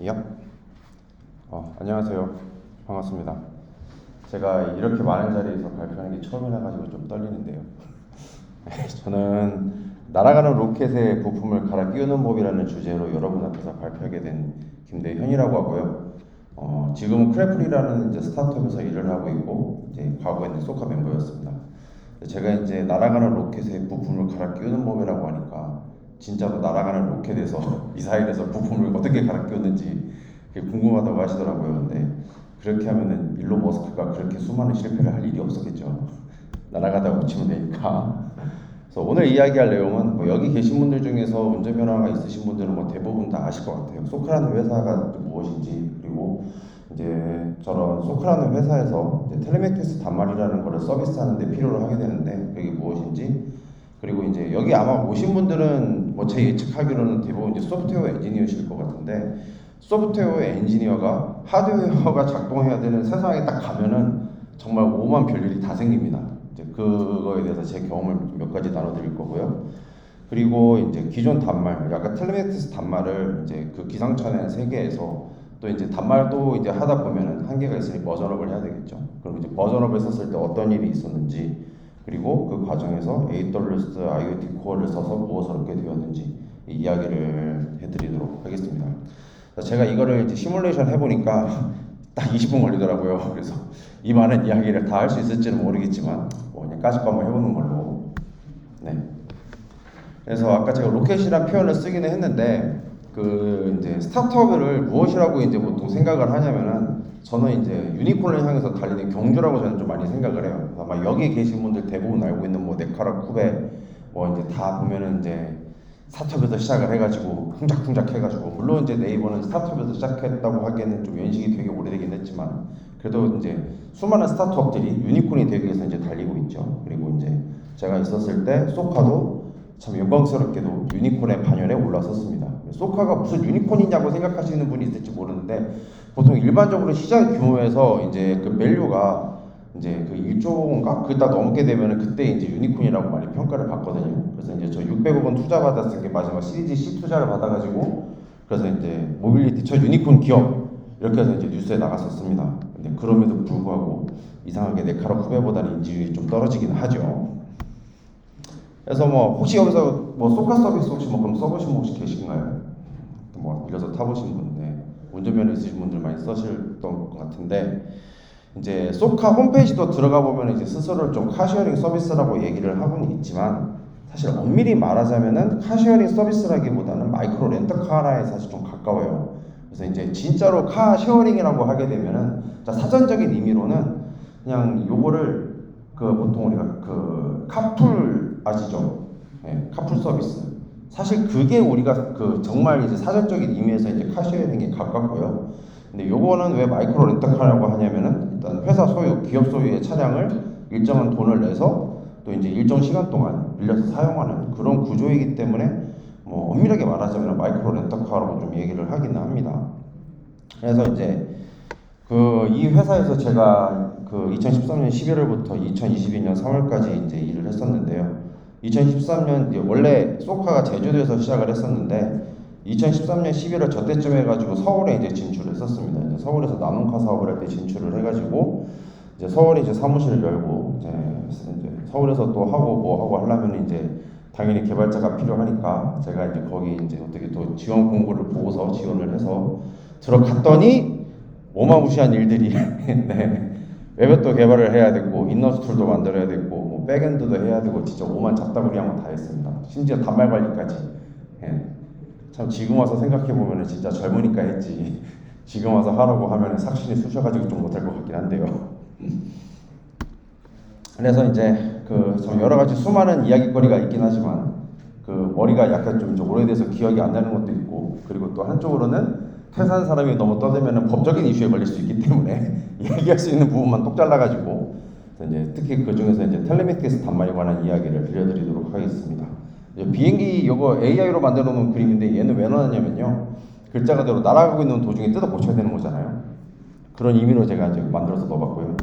이요? 안녕하세요. 반갑습니다. 제가 이렇게 많은 자리에서 발표하는 게 처음이라 가지고 좀 떨리는데요. 저는 날아가는 로켓의 부품을 갈아 끼우는 법이라는 주제로 여러분 앞에서 발표하게 된 김대현이라고 하고요. 지금은 크래플이라는 이제 스타트업에서 일을 하고 있고, 이제 과거에는 소카 멤버였습니다. 제가 이제 날아가는 로켓의 부품을 갈아 끼우는 법이라고 하니까 진짜로 날아가는 로켓에서 미사일에서 부품을 어떻게 갈아 끼웠는지 그게 궁금하다고 하시더라고요. 근데 그렇게 하면은 일론 머스크가 그렇게 수많은 실패를 할 일이 없었겠죠. 날아가다 붙이면 되니까. 그래서 오늘 이야기할 내용은 뭐 여기 계신 분들 중에서 운전면허가 있으신 분들은 뭐 대부분 다 아실 것 같아요. 소카라는 회사가 무엇인지, 그리고 이제 저런 소카라는 회사에서 이제 텔레메틱스 단말이라는 거를 서비스하는데 필요로 하게 되는데 그게 무엇인지, 그리고 이제 여기 아마 오신 분들은 뭐 제 예측하기로는 대부분 이제 소프트웨어 엔지니어실 것 같은데, 소프트웨어 엔지니어가 하드웨어가 작동해야 되는 세상에 딱 가면은 정말 오만 별일이 다 생깁니다. 이제 그거에 대해서 제 경험을 몇 가지 나눠드릴 거고요. 그리고 이제 기존 단말, 약간 텔레메틱스 단말을 이제 그 기상천외한 세계에서 또 이제 단말도 이제 하다 보면은 한계가 있으니 버전업을 해야 되겠죠. 그럼 이제 버전업을 썼을 때 어떤 일이 있었는지, 그리고 그 과정에서 AWS IoT 코어를 써서 무엇을 얻게 되었는지 이 이야기를 해드리도록 하겠습니다. 제가 이거를 이제 시뮬레이션 해보니까 딱 20분 걸리더라고요. 그래서 이 많은 이야기를 다 할 수 있을지는 모르겠지만 뭐 그냥 까짓거 한번 해보는 걸로. 네. 그래서 아까 제가 로켓이란 표현을 쓰기는 했는데 그 이제 스타트업을 무엇이라고 이제 보통 생각을 하냐면은 저는 이제 유니콘을 향해서 달리는 경주라고 저는 좀 많이 생각을 해요. 아마 여기 계신 분들 대부분 알고 있는 뭐 네카라 쿠베 뭐 이제 다 보면은 이제 스타트업에서 시작을 해가지고 쿵작쿵작 해가지고, 물론 이제 네이버는 스타트업에서 시작했다고 하기에는 좀 연식이 되게 오래되긴 했지만 그래도 이제 수많은 스타트업들이 유니콘이 되기 위해서 이제 달리고 있죠. 그리고 이제 제가 있었을 때 소카도 참 영광스럽게도 유니콘의 반열에 올라섰습니다. 소카가 무슨 유니콘이냐고 생각하시는 분이 있을지 모르는데 보통 일반적으로 시장 규모에서 이제 그 밸류가 이제 그 1조인가 그다 넘게 되면은 그때 이제 유니콘이라고 많이 평가를 받거든요. 그래서 이제 저 600억 원 투자 받았을 게 마지막 시리즈 C 투자를 받아가지고 그래서 이제 모빌리티 첫 유니콘 기업 이렇게 해서 이제 뉴스에 나갔었습니다. 근데 그럼에도 불구하고 이상하게 네카라 후배보다는 인지율이 좀 떨어지긴 하죠. 그래서 뭐 혹시 여기서 뭐 소카 서비스 혹시 뭐 그럼 써보신 분 혹시 계신가요? 뭐 빌려서 타보신 분, 네. 운전면허 있으신 분들 많이 쓰실 것 같은데, 이제 소카 홈페이지도 들어가 보면 이제 스스로를 좀 카시어링 서비스라고 얘기를 하고는 있지만 사실 엄밀히 말하자면은 카시어링 서비스라기보다는 마이크로 렌터카라에 사실 좀 가까워요. 그래서 이제 진짜로 카쉐어링이라고 하게 되면은 사전적인 의미로는 그냥 요거를 그 보통 우리가 그 카풀 아시죠? 네, 카풀 서비스. 사실 그게 우리가 그 정말 이제 사전적인 의미에서 이제 카쉐어링에 가깝고요. 근데 요거는 왜 마이크로 렌터카라고 하냐면은 일단 회사 소유, 기업 소유의 차량을 일정한 돈을 내서 또 이제 일정 시간 동안 빌려서 사용하는 그런 구조이기 때문에 뭐 엄밀하게 말하자면 마이크로 렌터카라고 좀 얘기를 하기는 합니다. 그래서 이제 그 이 회사에서 제가 그 2013년 11월부터 2022년 3월까지 이제 일을 했었는데요. 2013년 원래 소카가 제주도에서 시작을 했었는데 2013년 11월 저때쯤 해가지고 서울에 이제 진출을 했었습니다. 이제 서울에서 나눔카 사업을 할 때 진출을 해가지고 이제 서울에 이제 사무실을 열고 이제 서울에서 또 하고 뭐 하고 하려면 이제 당연히 개발자가 필요하니까 제가 이제 거기 이제 어떻게 또 지원 공고를 보고서 지원을 해서 들어갔더니 어마무시한 일들이 네. 웹앱도 개발을 해야 되고 인너스 툴도 만들어야 되고 뭐 백엔드도 해야 되고 진짜 오만 잡다구리 한 거 다 했습니다. 심지어 단말 관리까지. 예. 참 지금 와서 생각해 보면은 진짜 젊으니까 했지. 지금 와서 하라고 하면은 삭신이 쑤셔가지고 좀 못할 것 같긴 한데요. 그래서 이제 그 좀 여러 가지 수많은 이야기거리가 있긴 하지만 그 머리가 약간 좀 이제 오래돼서 기억이 안 나는 것도 있고, 그리고 또 한쪽으로는 퇴사한 사람이 너무 떠들면 법적인 이슈에 걸릴 수 있기 때문에 얘기할 수 있는 부분만 똑 잘라가지고 이제 특히 그 중에서 이제 텔레메틱스 단말에 관한 이야기를 들려드리도록 하겠습니다. 비행기 이거 AI로 만들어 놓은 그림인데 얘는 왜 나왔냐면요, 글자 그대로 날아가고 있는 도중에 뜯어 고쳐야 되는 거잖아요. 그런 의미로 제가 이제 만들어서 넣어봤고요.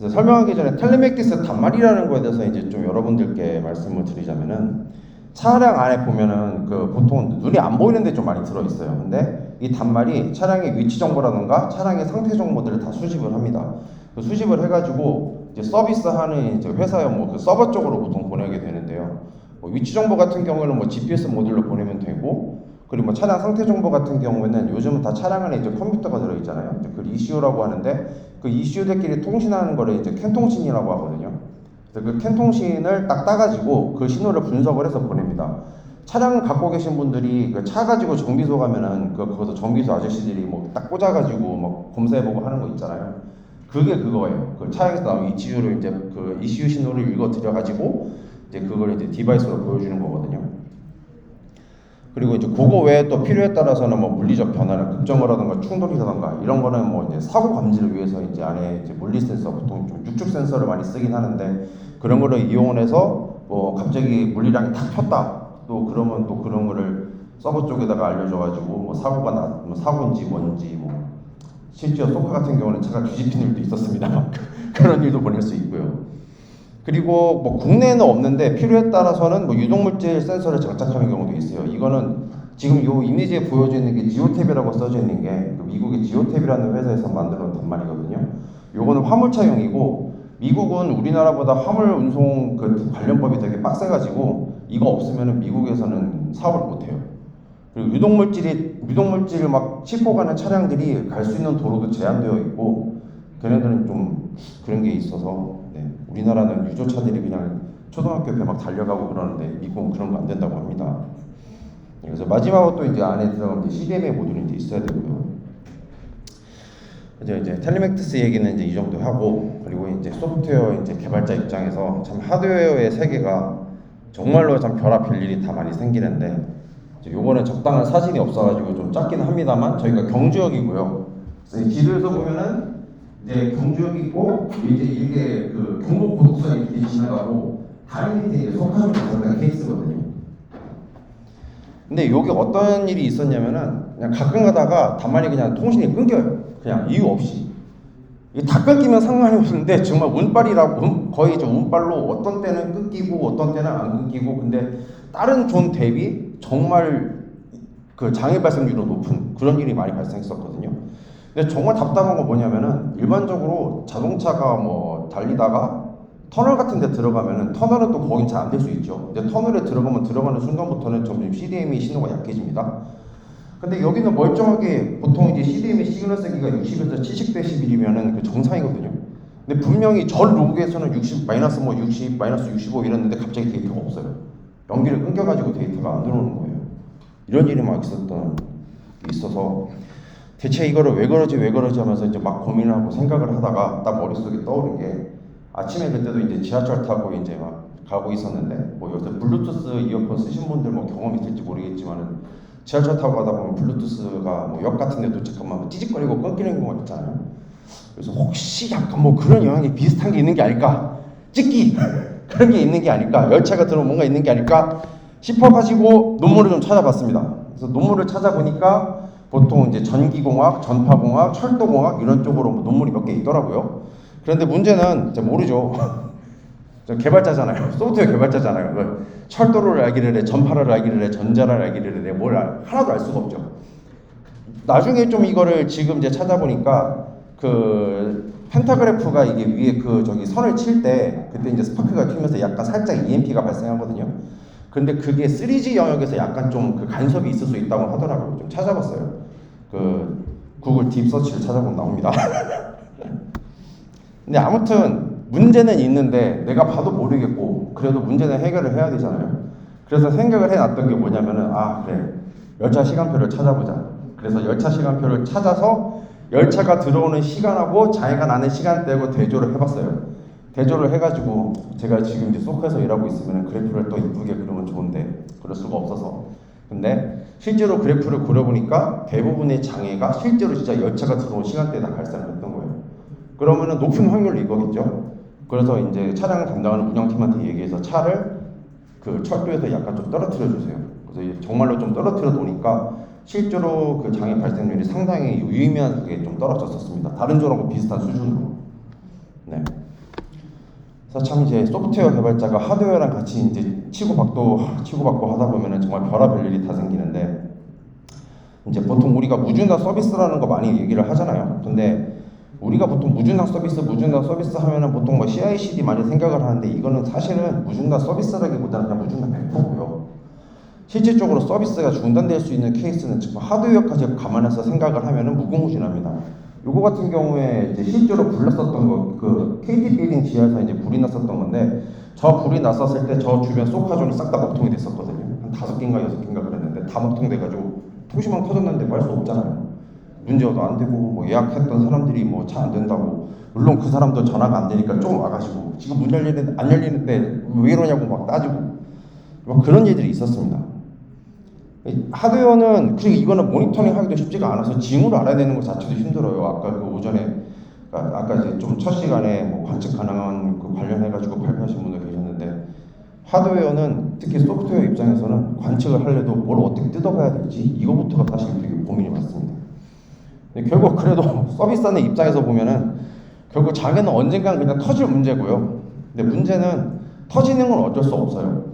설명하기 전에 텔레메틱스 단말이라는 거에 대해서 이제 좀 여러분들께 말씀을 드리자면은 차량 안에 보면은 그 보통 눈이 안 보이는데 좀 많이 들어 있어요. 근데 이 단말이 차량의 위치 정보라든가 차량의 상태 정보들을 다 수집을 합니다. 그 수집을 해가지고 이제 서비스하는 이제 회사의 뭐 그 서버 쪽으로 보통 보내게 되는데요. 뭐 위치 정보 같은 경우는 뭐 GPS 모듈로 보내면 되고, 그리고 뭐 차량 상태 정보 같은 경우에는 요즘은 다 차량 안에 이제 컴퓨터가 들어 있잖아요. 이제 그 ECU라고 하는데 그 ECU들끼리 통신하는 거를 이제 캔 통신이라고 하거든요. 그래서 그 캔 통신을 딱 따가지고 그 신호를 분석을 해서 보냅니다. 차량을 갖고 계신 분들이 그 차 가지고 정비소 가면은 거기서 정비소 아저씨들이 뭐 딱 꽂아가지고 뭐 검사해보고 하는 거 있잖아요. 그게 그거예요. 그 차에서 나온 ECU를 이제 그 ECU 신호를 읽어 드려가지고 이제 그걸 이제 디바이스로 보여주는 거거든요. 그리고 이제 그거 외에 또 필요에 따라서는 뭐 물리적 변화나 급정거라든가 충돌이라든가 이런 거는 뭐 이제 사고 감지를 위해서 이제 안에 이제 물리 센서, 보통 좀 육축 센서를 많이 쓰긴 하는데, 그런 거를 이용을 해서 뭐 갑자기 물리량이 탁 폈다, 또 그러면 또 그런 거를 서버 쪽에다가 알려줘가지고 뭐 사고가 뭐 사고인지 뭔지, 뭐 실제로 소카 같은 경우는 차가 뒤집힌 일도 있었습니다. 그런 일도 보낼 수 있고요. 그리고 뭐 국내에는 없는데 필요에 따라서는 뭐 유독물질 센서를 장착하는 경우도 있어요. 이거는 지금 요 이미지에 보여져 있는 게 지오탭이라고 써져 있는 게 그 미국의 지오탭이라는 회사에서 만들어 놓은 단말이거든요. 요거는 화물차용이고, 미국은 우리나라보다 화물 운송 그 관련법이 되게 빡세가지고 이거 없으면은 미국에서는 사업을 못해요. 그리고 유독물질을 막 싣고 가는 차량들이 갈 수 있는 도로도 제한되어 있고, 걔네들은 좀 그런 게 있어서, 네, 우리나라는 유조차들이 그냥 초등학교 옆에 막 달려가고 그러는데 미국은 그런 거 안 된다고 합니다. 그래서 마지막으로 또 이제 안에 들어가면 이제 CDMA 모듈이 이제 있어야 되고요. 이제 텔레맥트스 얘기는 이제 이 정도 하고, 그리고 이제 소프트웨어 이제 개발자 입장에서 참 하드웨어의 세계가 정말로 참 별합할 일이 다 많이 생기는데, 요거는 적당한 사진이 없어가지고 좀 작긴 합니다만, 저희가 경주역이고요. 길에서 보면은 이제 경주역이 있고, 이제 이게 그 경복 고속선이 이렇게 지나가고, 다리 밑에 이제 석화점 들어간 케이스거든요. 근데 여기 어떤 일이 있었냐면은 그냥 가끔 가다가 단말이 그냥 통신이 끊겨요. 그냥 이유 없이. 이게 다 끊기면 상관이 없는데 정말 운빨이라고, 거의 좀 운빨로 어떤 때는 끊기고 어떤 때는 안 끊기고, 근데 다른 존 대비 정말 그 장애 발생률이 높은 그런 일이 많이 발생했었거든요. 근데 정말 답답한 건 뭐냐면은, 일반적으로 자동차가 뭐 달리다가 터널 같은 데 들어가면은, 터널은 또 거긴 잘 안 될 수 있죠. 이제 터널에 들어가면 들어가는 순간부터는 점점 CDMA 신호가 약해집니다. 근데 여기는 멀쩡하게 보통 이제 CDMA 시그널 세기가 60에서 70dB이면은 그 정상이거든요. 근데 분명히 전 로그에서는 60, 마이너스 뭐 60, 마이너스 65 이랬는데 갑자기 데이터가 없어요. 연기를 끊겨가지고 데이터가 안 들어오는 거예요. 이런 일이 막 있어서 대체 이거를 왜 그러지 하면서 이제 막 고민을 하고 생각을 하다가 딱 머릿속에 떠오른 게, 아침에 그때도 이제 지하철 타고 이제 막 가고 있었는데, 뭐 요새 블루투스 이어폰 쓰신 분들 뭐 경험 있을지 모르겠지만은, 지하철 타고 가다 보면 블루투스가 뭐 역 같은 데 도착하면 찌직거리고 끊기는 경우가 있잖아요. 그래서 혹시 약간 뭐 그런 영향이 비슷한 게 있는 게 아닐까, 찍기 그런 게 있는 게 아닐까, 열차가 들어오면 뭔가 있는 게 아닐까 싶어가지고 논문을 좀 찾아봤습니다. 그래서 논문을 찾아보니까 보통 이제 전기공학, 전파공학, 철도공학 이런 쪽으로 논문이 몇 개 있더라고요. 그런데 문제는 제가 모르죠. 저 개발자잖아요. 소프트웨어 개발자잖아요. 철도를 알기를 해, 전파를 알기를 해, 전자를 알기를 해, 하나도 알 수가 없죠. 나중에 좀 이거를 지금 이제 찾아보니까 그 펜타그래프가 이게 위에 그 저기 선을 칠 때 그때 이제 스파크가 튀면서 약간 살짝 EMP가 발생하거든요. 근데 그게 3G 영역에서 약간 좀 그 간섭이 있을 수 있다고 하더라고요. 좀 찾아봤어요. 그 구글 딥 서치를 찾아보면 나옵니다. 근데 아무튼 문제는 있는데 내가 봐도 모르겠고, 그래도 문제는 해결을 해야 되잖아요. 그래서 생각을 해놨던 게 뭐냐면은, 아 그래, 열차 시간표를 찾아보자. 그래서 열차 시간표를 찾아서 열차가 들어오는 시간하고 장애가 나는 시간대하고 대조를 해봤어요. 대조를 해가지고, 제가 지금 이제 소카에서 일하고 있으면 그래프를 또 이쁘게 그리면 좋은데 그럴 수가 없어서, 근데 실제로 그래프를 그려보니까 대부분의 장애가 실제로 진짜 열차가 들어온 시간대에 다 발생을 했던 거예요. 그러면은 높은 확률로 이거겠죠. 그래서 이제 차량 담당하는 운영팀한테 얘기해서 차를 그 철도에서 약간 좀 떨어뜨려 주세요. 그래서 정말로 좀 떨어뜨려 놓으니까 실제로 그 장애 발생률이 상당히 유의미하게 좀 떨어졌었습니다. 다른 조하고 비슷한 수준으로. 네. 그래서 참 이제 소프트웨어 개발자가 하드웨어랑 같이 이제 치고받고 하다 보면은 정말 별의별 일이 다 생기는데, 이제 보통 우리가 무중단 서비스라는 거 많이 얘기를 하잖아요. 근데 우리가 보통 무중단 서비스 하면은 보통 뭐 CI/CD 많이 생각을 하는데, 이거는 사실은 무중단 서비스라기보다는 그냥 무중단 100%고요. 실질적으로 서비스가 중단될 수 있는 케이스는 지금 하드웨어까지 감안해서 생각을 하면은 무궁무진합니다. 요거 같은 경우에 이제 실제로 불났었던 거, 그 KT 빌딩 지하에서 이제 불이 났었던 건데, 저 불이 났었을 때 저 주변 소카존이 싹 다 먹통이 됐었거든요. 한 5개인가 6개인가 그랬는데 다 먹통돼가지고 토시방 터졌는데 뭐 할 수 없잖아요. 문제도 안 되고, 뭐 예약했던 사람들이 뭐 차 안 된다고, 물론 그 사람도 전화가 안 되니까 좀 와가지고 지금 문 열리는데 안 열리는데 왜 이러냐고 막 따지고, 뭐 그런 일들이 있었습니다. 하드웨어는, 그리고 이거는 모니터링 하기도 쉽지가 않아서 징후를 알아야 되는 것 자체도 힘들어요. 아까 그 오전에, 아까 이제 좀 첫 시간에 뭐 관측 가능한 그 관련해가지고 발표하신 분들 계셨는데, 하드웨어는 특히 소프트웨어 입장에서는 관측을 하려도 뭘 어떻게 뜯어가야 될지 이거부터가 사실 되게 고민이 많습니다. 결국 그래도 서비스하는 입장에서 보면은 결국 장애는 언젠간 그냥 터질 문제고요. 근데 문제는 터지는 건 어쩔 수 없어요.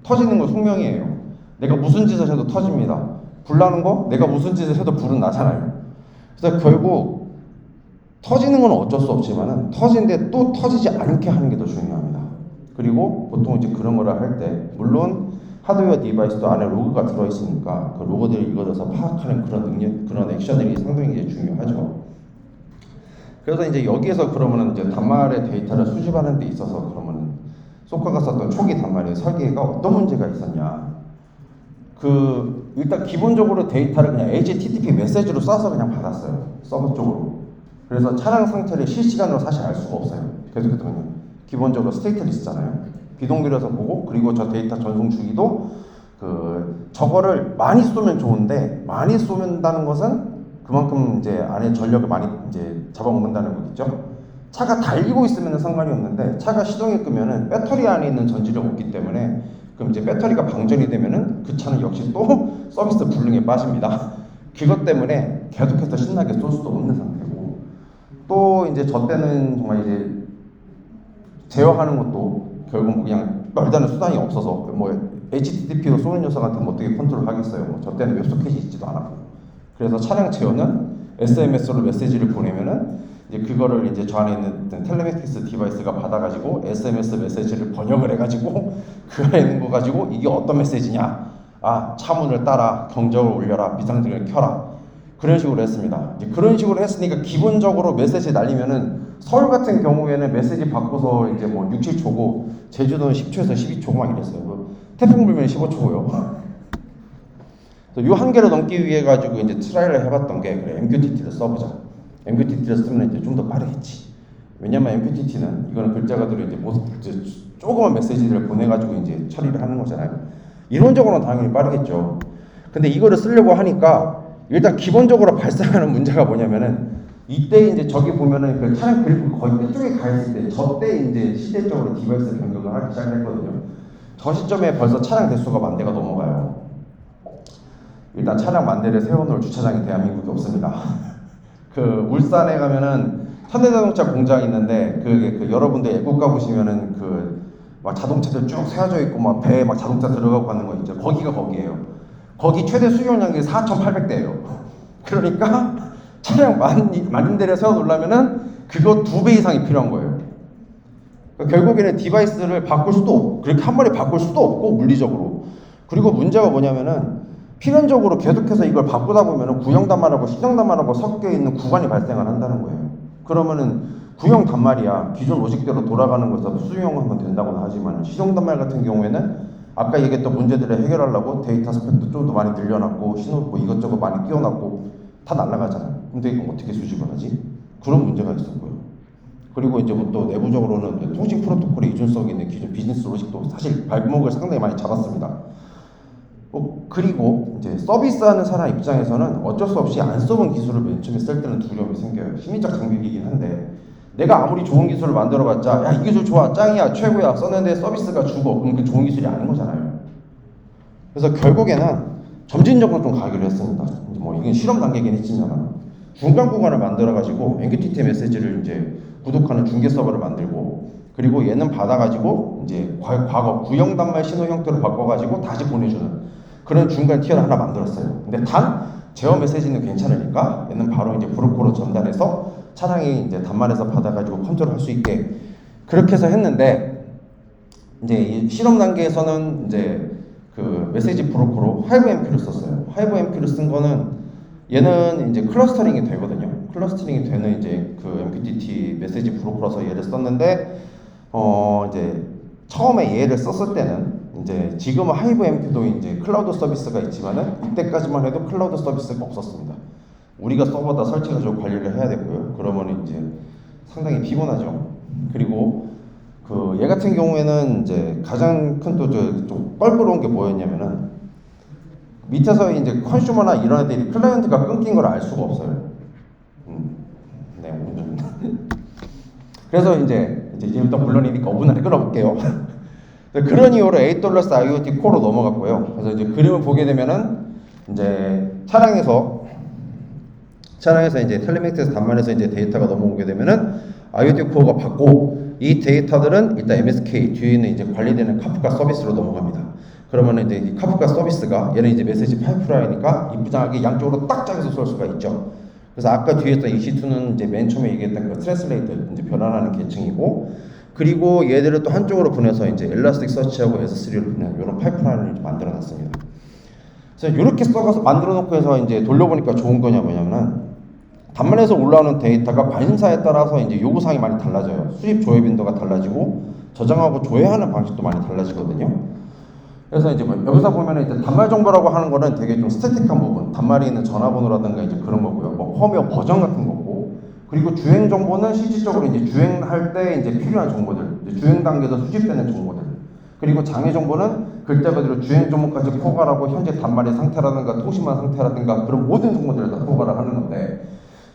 터지는 건 숙명이에요. 내가 무슨 짓을 해도 터집니다. 불 나는 거 내가 무슨 짓을 해도 불은 나잖아요. 그래서 결국 터지는 건 어쩔 수 없지만은 터진데 또 터지지 않게 하는 게 더 중요합니다. 그리고 보통 이제 그런 거를 할 때, 물론 하드웨어 디바이스도 안에 로그가 들어있으니까 그 로그들을 읽어서 파악하는 그런 능력, 그런 액션들이 상당히 이제 중요하죠. 그래서 이제 여기에서 그러면은 이제 단말의 데이터를 수집하는 데 있어서 그러면은 소카가 썼던 초기 단말의 설계가 어떤 문제가 있었냐. 일단 기본적으로 데이터를 그냥 HTTP 메시지로 쏴서 그냥 받았어요. 서버 쪽으로. 그래서 차량 상태를 실시간으로 사실 알 수가 없어요. 계속해서 기본적으로 스테이트리스잖아요. 비동기로서 보고, 그리고 저 데이터 전송 주기도 저거를 많이 쏘면 좋은데, 많이 쏘는다는 것은 그만큼 이제 안에 전력을 많이 이제 잡아먹는다는 거겠죠. 차가 달리고 있으면 상관이 없는데, 차가 시동이 끄면은 배터리 안에 있는 전지력이 없기 때문에, 그럼 이제 배터리가 방전이 되면은 그 차는 역시 또 서비스 불능에 빠집니다. 그것 때문에 계속해서 신나게 쏠 수도 없는 상태고, 또 이제 저 때는 정말 이제 제어하는 것도 결국 뭐 그냥 별다른 수단이 없어서, 뭐 HTTP로 쏘는 녀석한테 뭐 어떻게 컨트롤 하겠어요. 뭐 저 때는 웹소켓이 있지도 않았고. 그래서 차량 제어는 SMS로 메시지를 보내면은 이제 그거를 이제 저 안에 있는 텔레메틱스 디바이스가 받아가지고 SMS 메시지를 번역을 해가지고 그 안에 있는 거 가지고 이게 어떤 메시지냐, 아 차문을 따라, 경적을 올려라, 비상등을 켜라, 그런 식으로 했습니다. 이제 그런 식으로 했으니까 기본적으로 메시지 날리면은, 서울 같은 경우에는 메시지 바꿔서 이제 뭐 6, 7초고 제주도는 10초에서 12초 막 이랬어요. 태풍 불면 15초고요. 이 한계를 넘기 위해 가지고 이제 트라이를 해봤던 게, 그래 MQTT를 써보자. MQTT를 쓰면 이제 좀 더 빠르겠지. 왜냐면 MQTT는 이거는 글자가 들어 이제 조그만 메시지를 보내가지고 이제 처리를 하는 거잖아요. 이론적으로는 당연히 빠르겠죠. 근데 이거를 쓰려고 하니까 일단 기본적으로 발생하는 문제가 뭐냐면은, 이때 이제 저기 보면은 그 차량 그래프 거의 끝쪽에 가 있을 때, 저때 이제 시대적으로 디바이스 변경을 하기 시작했거든요. 저 시점에 벌써 차량 대수가 10,000대가 넘어가요. 일단 차량 10,000대를 세워놓을 주차장이 대한민국에 없습니다. 그 울산에 가면은 현대자동차 공장이 있는데, 그 여러분들 애국 가보시면은 막 자동차들 쭉 세워져 있고 막 배에 막 자동차 들어가고 가는 거 있죠. 거기가 거기에요. 거기 최대 수용량이 4,800대예요. 그러니까 차량 10,000대를 세워놓으려면은 그거 2배 이상이 필요한 거예요. 그러니까 결국에는 디바이스를 바꿀 수도 없고, 그렇게 한 번에 바꿀 수도 없고, 물리적으로. 그리고 문제가 뭐냐면은, 필연적으로 계속해서 이걸 바꾸다 보면은 구형 단말하고 신형 단말하고 섞여 있는 구간이 발생을 한다는 거예요. 그러면은 구형 단말이야 기존 로직대로 돌아가는 거에서 수용하면 된다고는 하지만, 신형 단말 같은 경우에는 아까 얘기했던 문제들을 해결하려고 데이터 스펙도 좀 더 많이 늘려놨고, 신호 뭐 이것저것 많이 끼워놨고 다 날아가잖아요. 근데 이건 어떻게 수집을 하지? 그런 문제가 있었고요. 그리고 이제 또 내부적으로는 통신 프로토콜의 이중성이 있는 기존 비즈니스 로직도 사실 발목을 상당히 많이 잡았습니다. 그리고 이제 서비스하는 사람 입장에서는 어쩔 수 없이 안 써본 기술을 맨 처음에 쓸 때는 두려움이 생겨요. 심리적 장벽이긴 한데, 내가 아무리 좋은 기술을 만들어봤자, 야 이 기술 좋아, 짱이야, 최고야, 썼는데 서비스가 죽어, 그럼 그 좋은 기술이 아닌 거잖아요. 그래서 결국에는 점진적으로 좀 가기로 했습니다. 뭐 이건 실험 단계긴 했지만, 중간 구간을 만들어가지고 MQTT 메시지를 이제 구독하는 중계 서버를 만들고, 그리고 얘는 받아가지고 이제 과거 구형 단말 신호 형태로 바꿔가지고 다시 보내주는 그런 중간 티어를 하나 만들었어요. 근데 단 제어 메시지는 괜찮으니까 얘는 바로 이제 브로커로 전달해서 차량이 이제 단말에서 받아가지고 컨트롤할 수 있게 그렇게 해서 했는데 이제 이 실험 단계에서는 이제 그 메시지 브로커로 하이브 MP를 썼어요. 하이브 MP를 쓴 거는 얘는 이제 클러스터링이 되거든요. 클러스터링이 되는 이제 그 MQTT 메시지 브로커라서 얘를 썼는데 이제 처음에 얘를 썼을 때는 이제 지금은 하이브 MQ도 이제 클라우드 서비스가 있지만은 이때까지만 해도 클라우드 서비스가 없었습니다. 우리가 서버다 설치해가지고 관리를 해야 되고요. 그러면 이제 상당히 피곤하죠. 그리고 그 얘 같은 경우에는 이제 가장 큰 또 좀 껄끄러운 게 뭐였냐면은 밑에서 이제 컨슈머나 이런 애들이 클라이언트가 끊긴 걸 알 수가 없어요. 네, 오늘 그래서 이제 지금부터 물론이니까 5분 안에 끊어볼게요. 그런 이유로 AWS IoT 코어로 넘어갔고요. 그래서 이제 그림을 보게 되면은 이제 차량에서 이제 텔레메틱스 단말에서 이제 데이터가 넘어오게 되면은 IoT 코어가 받고 이 데이터들은 일단 MSK 뒤에 있는 이제 관리되는 카프카 서비스로 넘어갑니다. 그러면 이제 이 카프카 서비스가 얘는 이제 메시지 파이프라인이니까 이쁘장하게 양쪽으로 딱 짜서 쏠 수가 있죠. 그래서 아까 뒤에 있던 EC2는 이제 맨 처음에 얘기했던 그 트랜슬레이터 이제 변환하는 계층이고 그리고 얘들을 또 한쪽으로 보내서 이제 엘라스틱 서치하고 S3를 보내는 이런 파이프라인을 만들어 놨습니다. 그래서 이렇게 써서 만들어 놓고 해서 이제 돌려보니까 좋은 거냐 뭐냐면은 단말에서 올라오는 데이터가 관심사에 따라서 이제 요구사항이 많이 달라져요. 수집 조회 빈도가 달라지고 저장하고 조회하는 방식도 많이 달라지거든요. 그래서 이제 뭐 여기서 보면은 이제 단말 정보라고 하는 거는 되게 좀 스태틱한 부분, 단말에 있는 전화번호라든가 이제 그런 거고요. 뭐 펌웨어 버전 같은 거고, 그리고 주행 정보는 실질적으로 이제 주행할 때 이제 필요한 정보들, 이제 주행 단계에서 수집되는 정보들, 그리고 장애 정보는 글자 그대로 주행 정보까지 포괄하고 현재 단말의 상태라든가 통신망 상태라든가 그런 모든 정보들을 다 포괄을 하는 건데.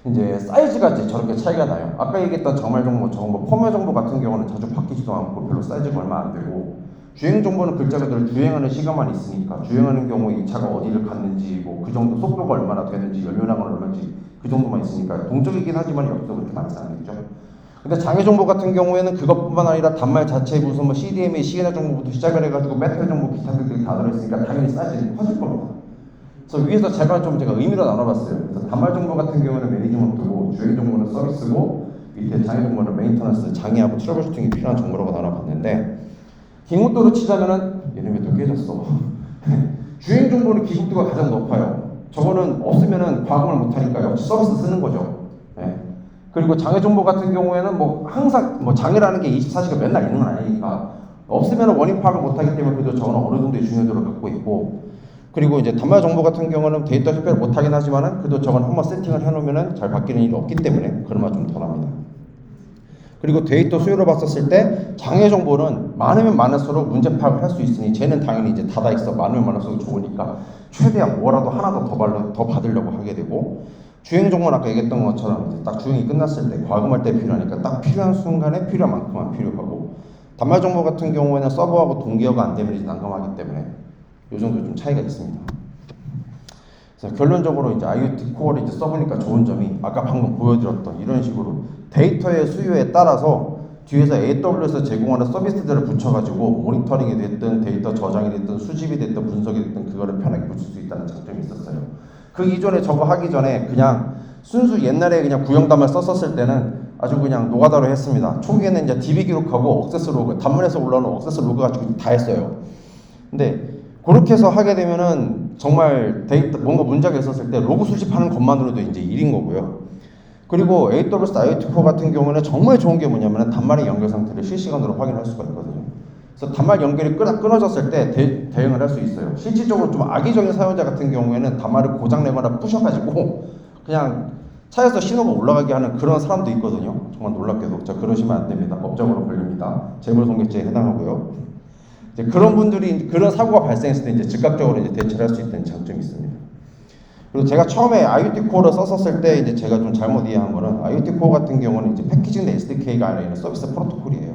이제 사이즈가 이제 저렇게 차이가 나요. 아까 얘기했던 정말 정보, 펌웨어 정보 같은 경우는 자주 바뀌지도 않고 별로 사이즈가 얼마 안 되고 주행 정보는 글자 그대로 주행하는 시간만 있으니까 주행하는 경우에 이 차가 어디를 갔는지 뭐 그 정도 속도가 얼마나 되는지 연료량은 얼마인지 그 정도만 있으니까 동적이긴 하지만 역도 그렇게 많지 않겠죠. 근데 장애 정보 같은 경우에는 그것뿐만 아니라 단말 자체에 무슨 뭐 CDMA, 시그널 정보부터 시작을 해가지고 메탈 정보 기타 등들이 다 들어있으니까 당연히 사이즈는 커질 겁니다. 그래서 위에서 제가 의미로 나눠봤어요. 그래서 단말 정보 같은 경우는 매니지먼트고 주행 정보는 서비스고 밑에 장애 정보는 메인터넌스, 장애하고 트러블 슈팅이 필요한 정보라고 나눠봤는데 기국도로 치자면은 얘는 왜 또 깨졌어? 주행 정보는 기국도가 가장 높아요. 저거는 없으면은 과금을 못하니까 역시 서비스 쓰는 거죠. 네. 그리고 장애 정보 같은 경우에는 뭐 항상 뭐 장애라는 게 24시간 맨날 있는 건 아니니까 없으면 원인 파악을 못하기 때문에 그래도 저거는 어느 정도의 중요도를 갖고 있고 그리고 이제 단말 정보 같은 경우는 데이터 흡혈을 못하긴 하지만은 그래도 저건 한번 세팅을 해놓으면은 잘 바뀌는 일이 없기 때문에 그나마 좀 덜합니다. 그리고 데이터 수요를 봤었을 때 장애 정보는 많으면 많을수록 문제 파악을 할 수 있으니 쟤는 당연히 이제 닫아 있어 많으면 많을수록 좋으니까 최대한 뭐라도 하나 더 받으려고 하게 되고 주행 정보는 아까 얘기했던 것처럼 이제 딱 주행이 끝났을 때 과금할 때 필요하니까 딱 필요한 순간에 필요한 만큼만 필요하고 단말 정보 같은 경우에는 서버하고 동기화가 안 되면 이제 난감하기 때문에 이 정도 좀 차이가 있습니다. 그래서 결론적으로 이제 IoT 코어를 이제 써보니까 좋은 점이 아까 방금 보여드렸던 이런 식으로 데이터의 수요에 따라서 뒤에서 AWS에서 제공하는 서비스들을 붙여가지고 모니터링이 됐든 데이터 저장이 됐든 수집이 됐든 분석이 됐든 그거를 편하게 붙일 수 있다는 장점이 있었어요. 그 이전에 저거 하기 전에 그냥 순수 옛날에 그냥 구형단말 썼었을 때는 아주 그냥 노가다로 했습니다. 초기에는 이제 DB 기록하고 억세스 로그, 단문에서 올라오는 억세스 로그 가지고 다 했어요. 근데 그렇게 해서 하게 되면은 정말 데이터 뭔가 문제가 있었을 때 로그 수집하는 것만으로도 이제 일인 거고요. 그리고 AWS IoT Core 같은 경우는 정말 좋은 게 뭐냐면 단말의 연결 상태를 실시간으로 확인할 수가 있거든요. 그래서 단말 연결이 끊어졌을 때 대응을 할 수 있어요. 실질적으로 좀 악의적인 사용자 같은 경우에는 단말을 고장내거나 부셔가지고 그냥 차에서 신호가 올라가게 하는 그런 사람도 있거든요. 정말 놀랍게도. 자, 그러시면 안 됩니다. 법적으로 걸립니다. 재물손괴죄에 해당하고요. 이제 그런 분들이 그런 사고가 발생했을 때 이제 즉각적으로 이제 대처를 할 수 있다는 장점이 있습니다. 그리고 제가 처음에 IoT 코어를 썼었을 때 이제 제가 좀 잘못 이해한 거는 IoT 코어 같은 경우는 이제 패키징 SDK가 아니라 서비스 프로토콜이에요.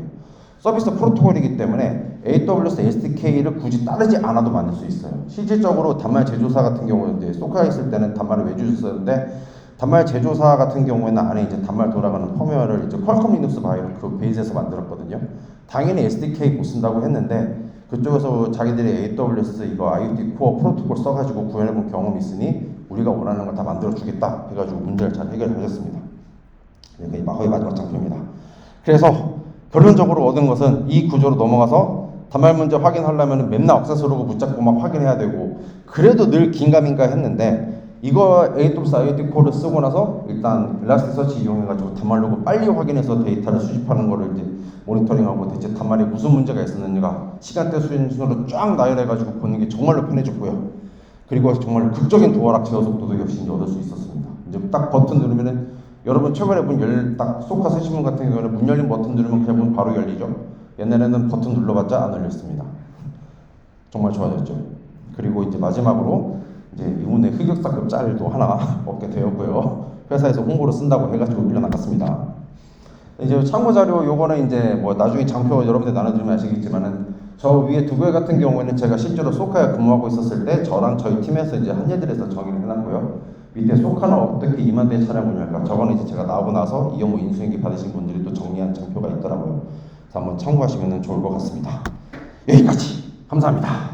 서비스 프로토콜이기 때문에 AWS SDK를 굳이 따르지 않아도 만들 수 있어요. 실질적으로 단말 제조사 같은 경우는 이제 소카 있을 때는 단말을 외주셨었는데 단말 제조사 같은 경우에는 안에 이제 단말 돌아가는 펌웨어를 이제 퀄컴 리눅스 그 베이스에서 만들었거든요. 당연히 SDK 못 쓴다고 했는데 그쪽에서 자기들이 AWS에서 이거 IoT 코어 프로토콜 써가지고 구현해본 경험이 있으니 우리가 원하는 걸 다 만들어주겠다 해가지고 문제를 잘 해결하셨습니다. 이게 거의 마지막 장표입니다. 그래서 결론적으로 얻은 것은 이 구조로 넘어가서 단말 문제 확인하려면 맨날 액세스로그 붙잡고 막 확인해야 되고 그래도 늘 긴가민가 했는데 이거 AWS IoT 코어를 쓰고 나서 일단 엘라스티서치 이용해가지고 단말 로그 빨리 확인해서 데이터를 수집하는 거를 이제 모니터링하고 대체 단말에 무슨 문제가 있었는지가 시간대 순으로 쫙 나열해가지고 보는 게 정말로 편해졌고요. 그리고 정말 극적인 도어락 제어 속도도 역시 이제 얻을 수 있었습니다. 이제 딱 버튼 누르면은 여러분 최근에 딱 소카 쓰신 분 같은 경우는 문 열린 버튼 누르면 그냥 문 바로 열리죠. 옛날에는 버튼 눌러봤자 안 열렸습니다. 정말 좋아졌죠. 그리고 이제 마지막으로 이제 이분의 흑역사급 짤도 하나 얻게 되었고요. 회사에서 홍보로 쓴다고 해가지고 밀려나갔습니다. 이제 참고 자료 요거는 이제 뭐 나중에 장표 여러분들 나눠드리면 아시겠지만은 저 위에 두 개 같은 경우에는 제가 실제로 소카에 근무하고 있었을 때 저랑 저희 팀에서 이제 한예들에서 정의를 해놨고요. 밑에 소카는 어떻게 2만 대의 차량을 운영할까? 저거는 이제 제가 나오고 나서 이 업무 인수인계 받으신 분들이 또 정리한 장표가 있더라고요. 그래서 한번 참고하시면 좋을 것 같습니다. 여기까지 감사합니다.